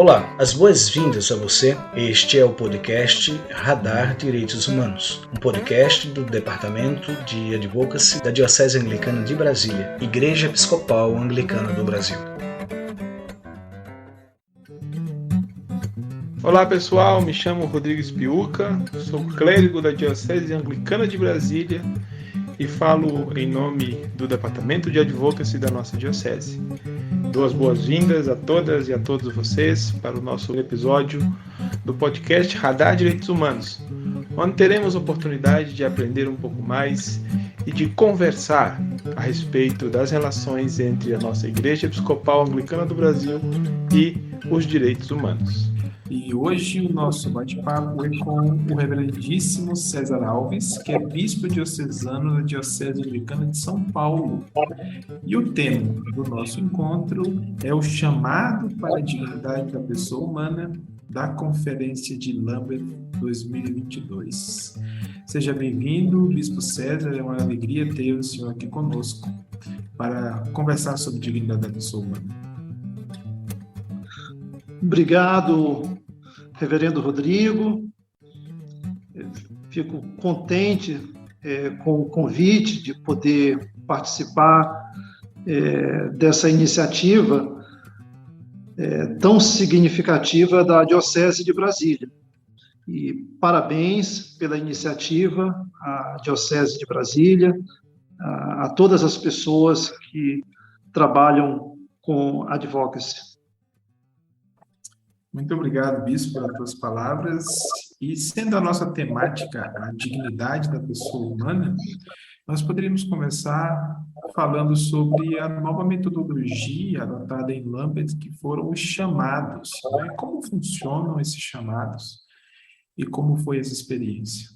Olá, as boas-vindas a você. Este é o podcast Radar Direitos Humanos, um podcast do Departamento de Advocacy da Diocese Anglicana de Brasília, Igreja Episcopal Anglicana do Brasil. Olá pessoal, me chamo Rodrigo Espiúca, sou clérigo da Diocese Anglicana de Brasília e falo em nome do Departamento de Advocacy da nossa Diocese. Dou as boas-vindas a todas e a todos vocês para o nosso episódio do podcast Radar Direitos Humanos, onde teremos oportunidade de aprender um pouco mais e de conversar a respeito das relações entre a nossa Igreja Episcopal Anglicana do Brasil e os direitos humanos. E hoje o nosso bate-papo é com o reverendíssimo César Alves, que é bispo diocesano da Diocese Anglicana de São Paulo. E o tema do nosso encontro é o chamado para a dignidade da pessoa humana da Conferência de Lambeth 2022. Seja bem-vindo, Bispo César, é uma alegria ter o senhor aqui conosco para conversar sobre a dignidade da pessoa humana. Obrigado, Reverendo Rodrigo. Fico contente com o convite de poder participar dessa iniciativa tão significativa da Diocese de Brasília. E parabéns pela iniciativa à Diocese de Brasília, a todas as pessoas que trabalham com advocacy. Muito obrigado, Bispo, pelas tuas palavras. E sendo a nossa temática a dignidade da pessoa humana, nós poderíamos começar falando sobre a nova metodologia adotada em Lambeth, que foram os chamados, né? Como funcionam esses chamados e como foi essa experiência?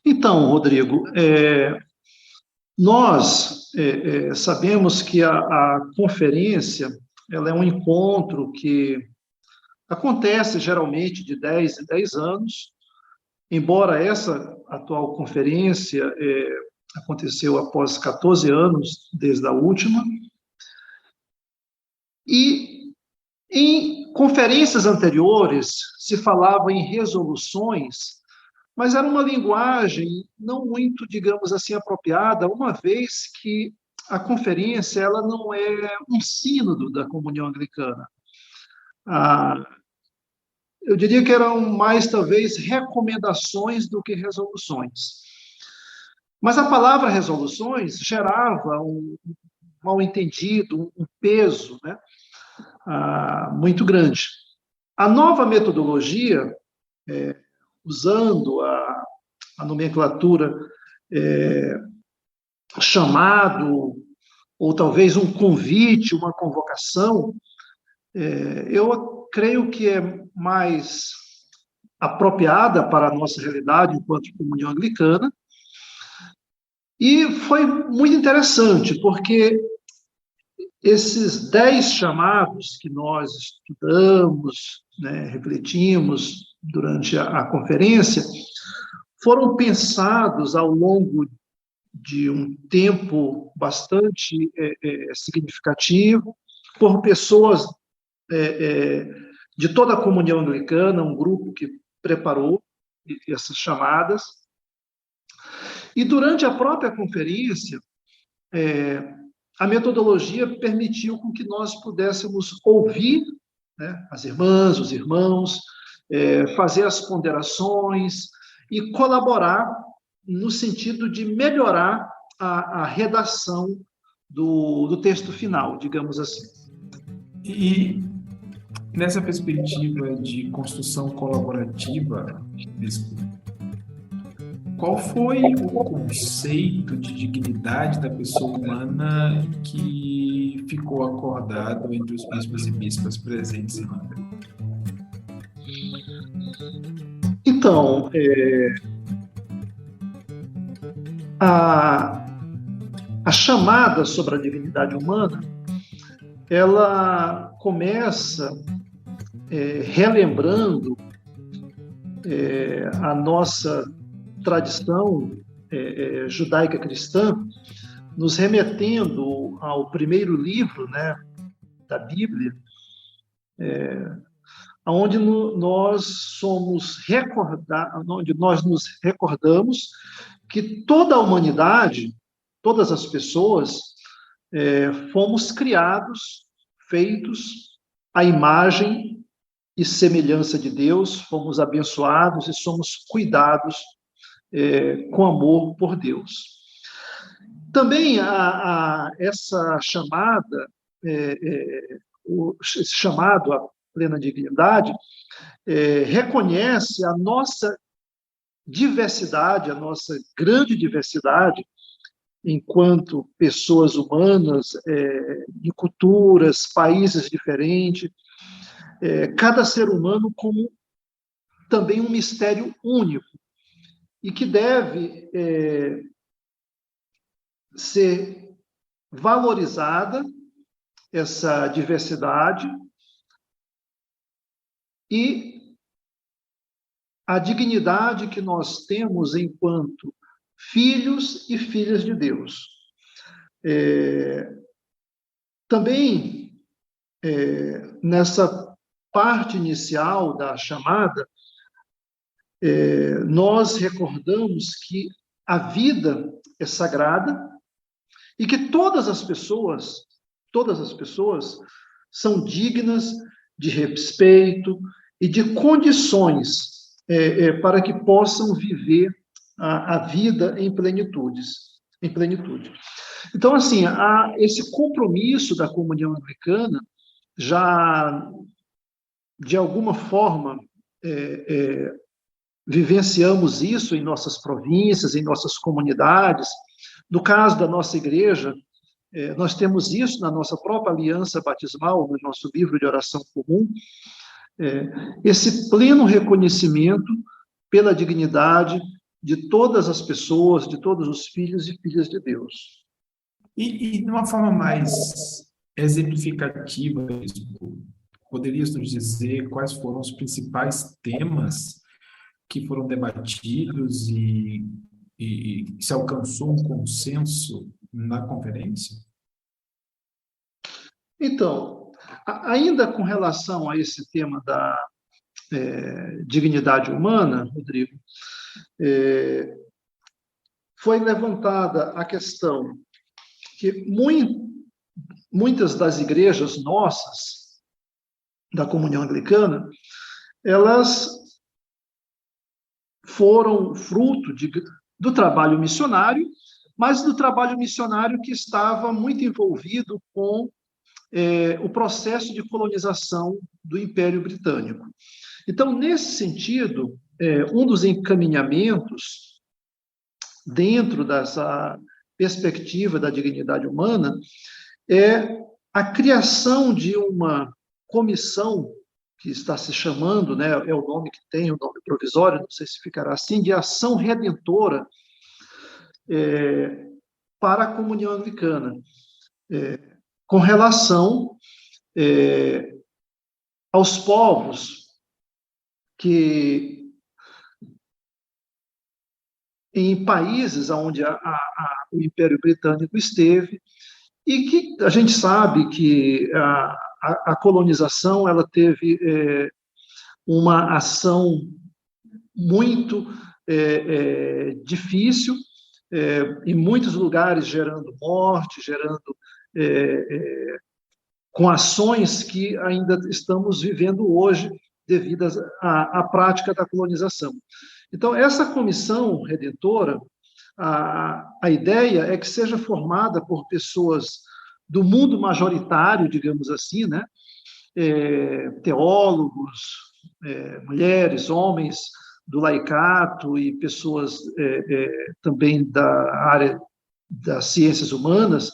Então, Rodrigo, nós sabemos que a conferência ela é um encontro que acontece geralmente de 10 em 10 anos, embora essa atual conferência aconteceu após 14 anos desde a última. E em conferências anteriores se falava em resoluções, mas era uma linguagem não muito, digamos assim, apropriada, uma vez que a conferência ela não é um sínodo da comunhão anglicana. Eu diria que eram mais, talvez, recomendações do que resoluções. Mas a palavra resoluções gerava um mal-entendido, um peso, né, muito grande. A nova metodologia, usando a nomenclatura chamado, ou talvez um convite, uma convocação, eu creio que é mais apropriada para a nossa realidade enquanto comunhão anglicana. E foi muito interessante, porque esses 10 chamados que nós estudamos, né, refletimos durante a conferência, foram pensados ao longo de um tempo bastante significativo, por pessoas de toda a comunhão anglicana, um grupo que preparou essas chamadas. E durante a própria conferência, a metodologia permitiu com que nós pudéssemos ouvir, né, as irmãs, os irmãos, fazer as ponderações e colaborar no sentido de melhorar a redação do texto final, digamos assim. E nessa perspectiva de construção colaborativa, Bispo, qual foi o conceito de dignidade da pessoa humana que ficou acordado entre os bispos e bispas presentes em Lambeth? Então, a chamada sobre a dignidade humana, ela começa relembrando a nossa tradição judaica cristã, nos remetendo ao primeiro livro, né, da Bíblia, onde nós somos onde nós nos recordamos que toda a humanidade, todas as pessoas, fomos criados, feitos à imagem e semelhança de Deus, fomos abençoados e somos cuidados com amor por Deus. Também essa chamada, esse chamado à plena dignidade, reconhece a nossa diversidade, a nossa grande diversidade, enquanto pessoas humanas, em culturas, países diferentes, cada ser humano como também um mistério único, e que deve ser valorizada, essa diversidade, e a dignidade que nós temos enquanto filhos e filhas de Deus. Também, nessa parte inicial da chamada, nós recordamos que a vida é sagrada e que todas as pessoas são dignas de respeito e de condições para que possam viver a vida em plenitude. Então, assim, esse compromisso da comunhão anglicana já, de alguma forma, vivenciamos isso em nossas províncias, em nossas comunidades. No caso da nossa igreja, nós temos isso na nossa própria aliança batismal, no nosso livro de oração comum, esse pleno reconhecimento pela dignidade de todas as pessoas, de todos os filhos e filhas de Deus. E de uma forma mais exemplificativa, poderias nos dizer quais foram os principais temas que foram debatidos e se alcançou um consenso na conferência? Então, ainda com relação a esse tema da dignidade humana, Rodrigo, foi levantada a questão que muitas das igrejas nossas, da comunhão anglicana, elas foram fruto do trabalho missionário, mas do trabalho missionário que estava muito envolvido com o processo de colonização do Império Britânico. Então, nesse sentido, um dos encaminhamentos dentro dessa perspectiva da dignidade humana é a criação de uma comissão que está se chamando, né, é o nome que tem, o nome provisório, não sei se ficará assim, de ação redentora para a comunhão anglicana, com relação aos povos que, em países onde o Império Britânico esteve, e que a gente sabe que a colonização ela teve uma ação muito difícil, em muitos lugares gerando morte, com ações que ainda estamos vivendo hoje devido à prática da colonização. Então, essa comissão redentora, a ideia é que seja formada por pessoas do mundo majoritário, digamos assim, né? Teólogos, mulheres, homens do laicato e pessoas também da área das ciências humanas,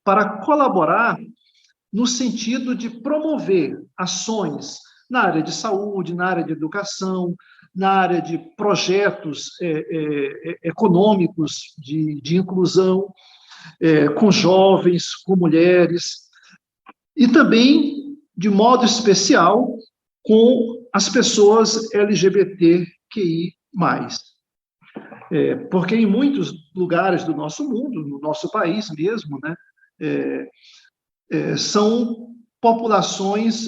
para colaborar no sentido de promover ações na área de saúde, na área de educação, na área de projetos econômicos de inclusão, com jovens, com mulheres, e também, de modo especial, com as pessoas LGBTQI+. Porque em muitos lugares do nosso mundo, no nosso país mesmo, né, são populações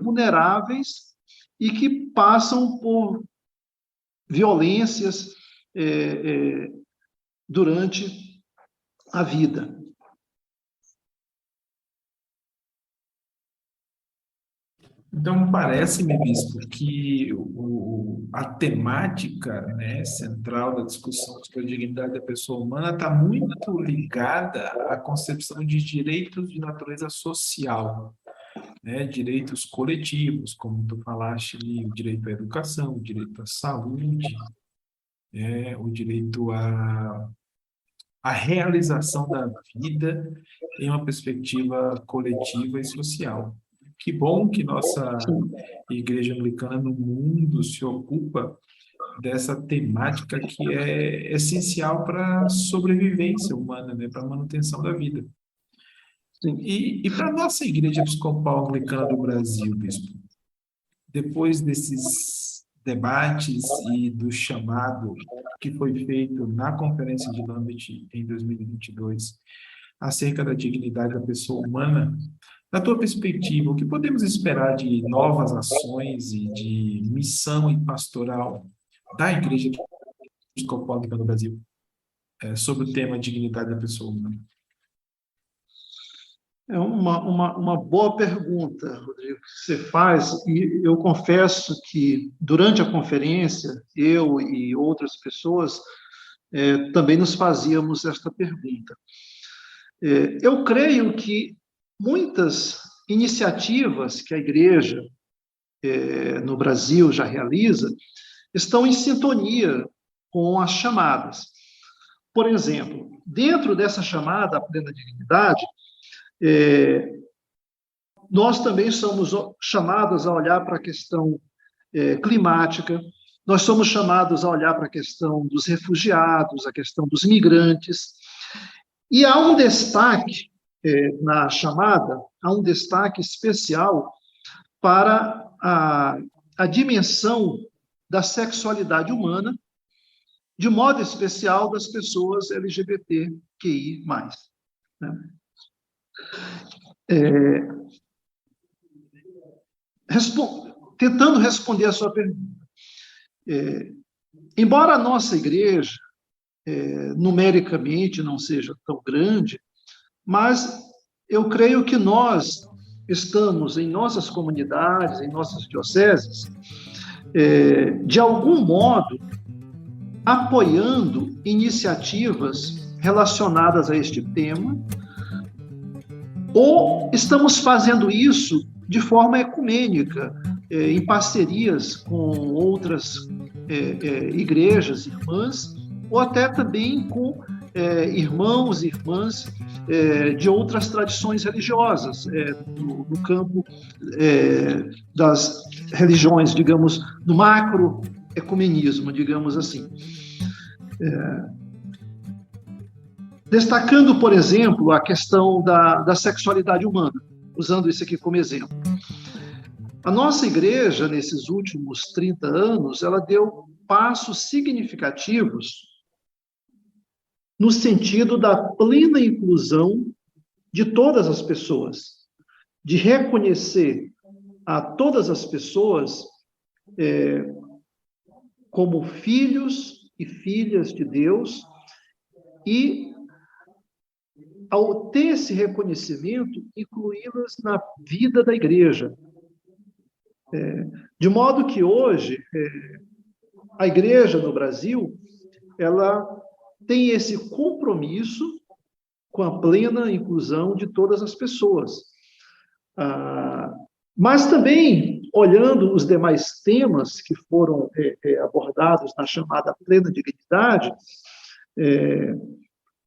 vulneráveis e que passam por violências durante a vida. Então, parece-me, bispo, que a temática, né, central da discussão sobre a dignidade da pessoa humana está muito ligada à concepção de direitos de natureza social, né, direitos coletivos, como tu falaste ali, o direito à educação, o direito à saúde, o direito à realização da vida em uma perspectiva coletiva e social. Que bom que nossa Igreja Anglicana no mundo se ocupa dessa temática que é essencial para a sobrevivência humana, né, para a manutenção da vida. Sim. E para a nossa Igreja Episcopal Anglicana do Brasil, bispo, depois desses debates e do chamado que foi feito na Conferência de Lambeth em 2022 acerca da dignidade da pessoa humana, na tua perspectiva, o que podemos esperar de novas ações e de missão e pastoral da Igreja Episcopal Anglicana do Brasil sobre o tema dignidade da pessoa humana? É uma boa pergunta, Rodrigo, que você faz, e eu confesso que durante a conferência, eu e outras pessoas também nos fazíamos esta pergunta. Eu creio que muitas iniciativas que a Igreja no Brasil já realiza estão em sintonia com as chamadas. Por exemplo, dentro dessa chamada à plena dignidade, nós também somos chamados a olhar para a questão climática, nós somos chamados a olhar para a questão dos refugiados, a questão dos migrantes, e há um destaque na chamada, há um destaque especial para a dimensão da sexualidade humana, de modo especial das pessoas LGBTQI+. Né? Tentando responder a sua pergunta. Embora a nossa igreja, numericamente, não seja tão grande, mas eu creio que nós estamos em nossas comunidades, em nossas dioceses, de algum modo, apoiando iniciativas relacionadas a este tema, ou estamos fazendo isso de forma ecumênica, em parcerias com outras igrejas, irmãs, ou até também com irmãos e irmãs de outras tradições religiosas, no campo das religiões, digamos, do macroecumenismo, digamos assim. Destacando, por exemplo, a questão da sexualidade humana, usando isso aqui como exemplo. A nossa igreja, nesses últimos 30 anos, ela deu passos significativos no sentido da plena inclusão de todas as pessoas, de reconhecer a todas as pessoas como filhos e filhas de Deus, e, ao ter esse reconhecimento, incluí-las na vida da igreja. De modo que hoje, a igreja no Brasil, ela tem esse compromisso com a plena inclusão de todas as pessoas. Mas também, olhando os demais temas que foram abordados na chamada plena dignidade,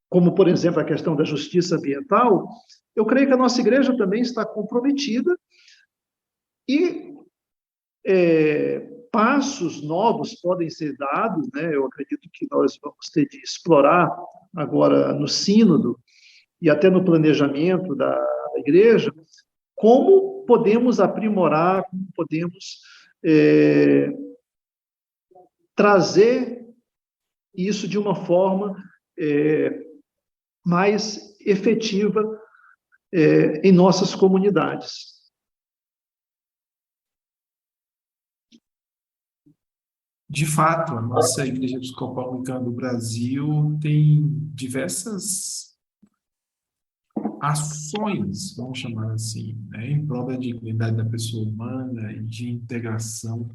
como, por exemplo, a questão da justiça ambiental, eu creio que a nossa igreja também está comprometida e passos novos podem ser dados, né? Eu acredito que nós vamos ter de explorar agora no sínodo e até no planejamento da igreja, como podemos aprimorar, como podemos trazer isso de uma forma mais efetiva em nossas comunidades. De fato, a nossa Igreja Episcopal Anglicana do Brasil tem diversas ações, vamos chamar assim, né, em prol da dignidade da pessoa humana e de integração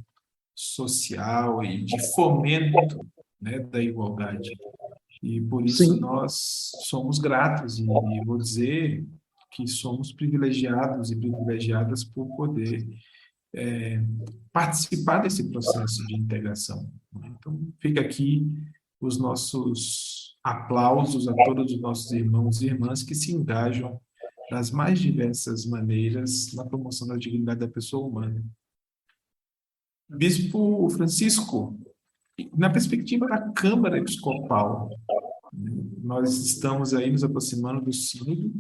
social e de fomento, né, da igualdade. E por isso Sim, nós somos gratos e vou dizer que somos privilegiados e privilegiadas por poder participar desse processo de integração. Então, fica aqui os nossos aplausos a todos os nossos irmãos e irmãs que se engajam das mais diversas maneiras na promoção da dignidade da pessoa humana. Bispo Francisco, na perspectiva da Câmara Episcopal, nós estamos aí nos aproximando do sínodo,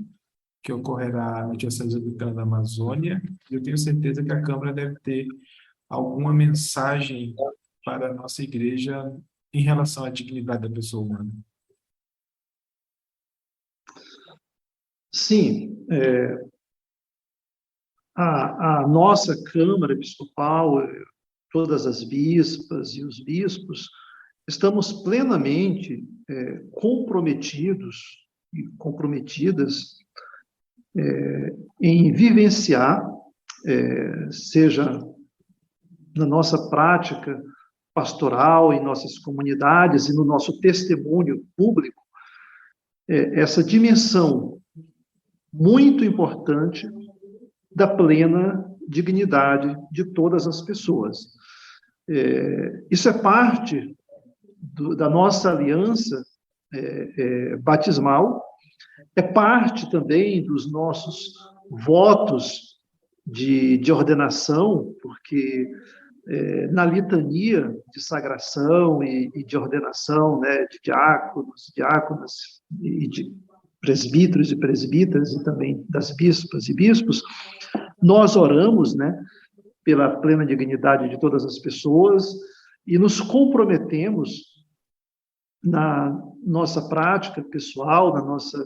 que ocorrerá na Diocese Anglicana da Amazônia, e eu tenho certeza que a Câmara deve ter alguma mensagem para a nossa igreja em relação à dignidade da pessoa humana. sim. A nossa Câmara Episcopal, todas as bispas e os bispos, estamos plenamente comprometidos e comprometidas em vivenciar, seja na nossa prática pastoral, em nossas comunidades e no nosso testemunho público, essa dimensão muito importante da plena dignidade de todas as pessoas. Isso é parte da nossa aliança batismal, é parte também dos nossos votos de ordenação, porque na litania de sagração e de ordenação, né, de diáconos, diáconas e de presbíteros e presbíteras e também das bispas e bispos, nós oramos, né, pela plena dignidade de todas as pessoas e nos comprometemos na nossa prática pessoal, na nossa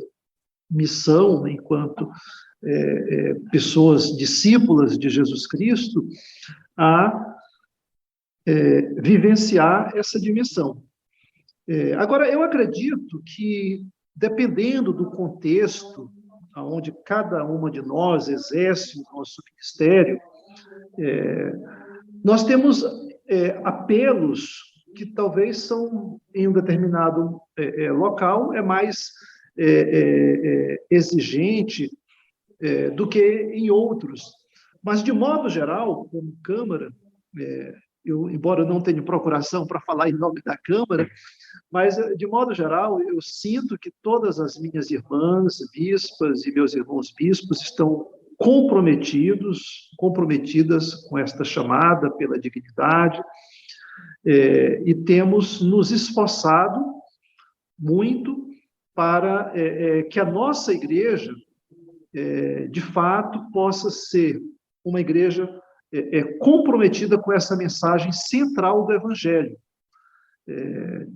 missão enquanto pessoas discípulas de Jesus Cristo, a vivenciar essa dimensão. Agora, eu acredito que, dependendo do contexto onde cada uma de nós exerce o nosso ministério, nós temos apelos que talvez são, em um determinado local, mais exigente do que em outros. Mas, de modo geral, como Câmara, embora eu não tenha procuração para falar em nome da Câmara, mas, de modo geral, eu sinto que todas as minhas irmãs bispas e meus irmãos bispos estão comprometidas com esta chamada pela dignidade, e temos nos esforçado muito para que a nossa igreja, de fato, possa ser uma igreja comprometida com essa mensagem central do Evangelho,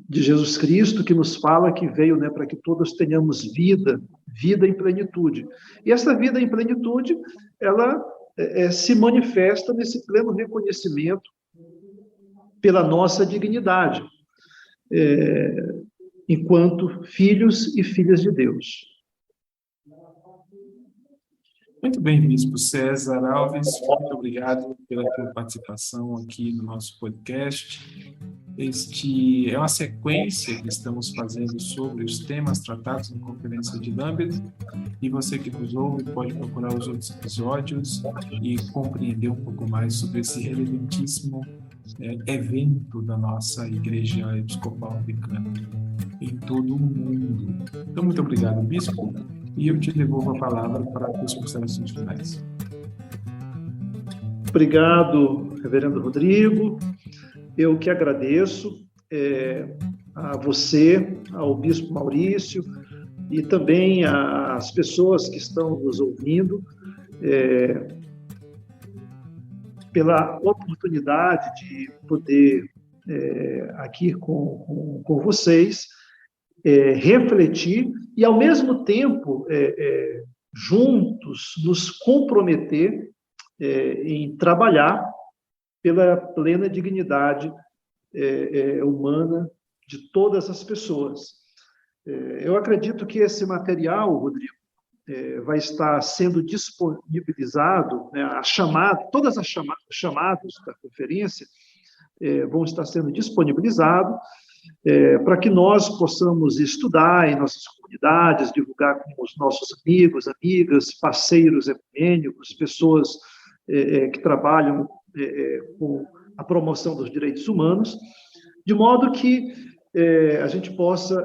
de Jesus Cristo, que nos fala que veio, né, para que todos tenhamos vida em plenitude. E essa vida em plenitude, ela se manifesta nesse pleno reconhecimento pela nossa dignidade, enquanto filhos e filhas de Deus. Muito bem, Bispo César Alves, muito obrigado pela tua participação aqui no nosso podcast. Este é uma sequência que estamos fazendo sobre os temas tratados na Conferência de Lambeth, e você que nos ouve pode procurar os outros episódios e compreender um pouco mais sobre esse relevantíssimo evento da nossa Igreja Episcopal Anglicana em todo o mundo. Então, muito obrigado, Bispo, e eu te devolvo a palavra para as considerações finais. Obrigado, Reverendo Rodrigo. Eu que agradeço a você, ao Bispo Maurício e também às pessoas que estão nos ouvindo pela oportunidade de poder, aqui com vocês, refletir e, ao mesmo tempo, juntos nos comprometer em trabalhar pela plena dignidade humana de todas as pessoas. Eu acredito que esse material, Rodrigo, vai estar sendo disponibilizado, né, todas as chamadas da conferência vão estar sendo disponibilizadas para que nós possamos estudar em nossas comunidades, divulgar com os nossos amigos, amigas, parceiros ecumênicos, pessoas que trabalham com a promoção dos direitos humanos, de modo que a gente possa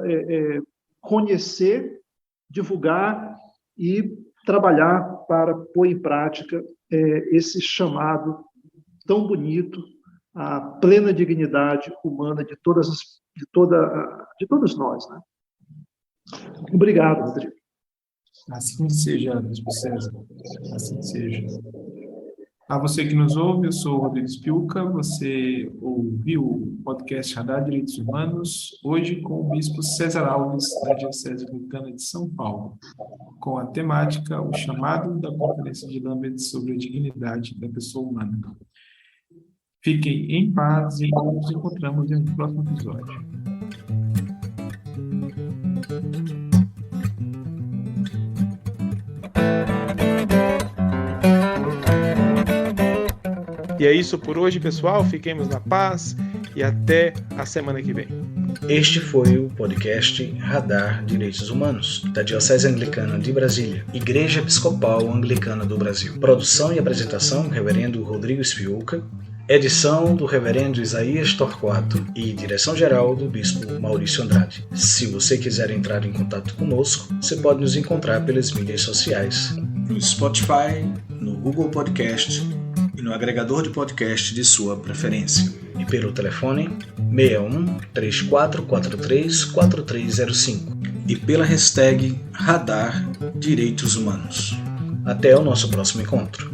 conhecer, divulgar e trabalhar para pôr em prática esse chamado tão bonito à plena dignidade humana de todos nós, né? Obrigado, Rodrigo. Assim seja, Bispo César. Assim seja. A você que nos ouve, eu sou o Rodrigo Spiuca. Você ouviu o podcast Radar Direitos Humanos, hoje com o Bispo César Alves, da Diocese Anglicana de São Paulo, com a temática O Chamado da Conferência de Lambert sobre a Dignidade da Pessoa Humana. Fiquem em paz e nos encontramos no próximo episódio. E é isso por hoje, pessoal. Fiquemos na paz e até a semana que vem. Este foi o podcast Radar Direitos Humanos, da Diocese Anglicana de Brasília, Igreja Episcopal Anglicana do Brasil. Produção e apresentação, Reverendo Rodrigo Spiuca. Edição do Reverendo Isaías Torquato e direção-geral do Bispo Maurício Andrade. Se você quiser entrar em contato conosco, você pode nos encontrar pelas mídias sociais, no Spotify, no Google Podcast e no agregador de podcast de sua preferência. E pelo telefone 61 3443 4305 e pela hashtag Radar Direitos Humanos. Até o nosso próximo encontro.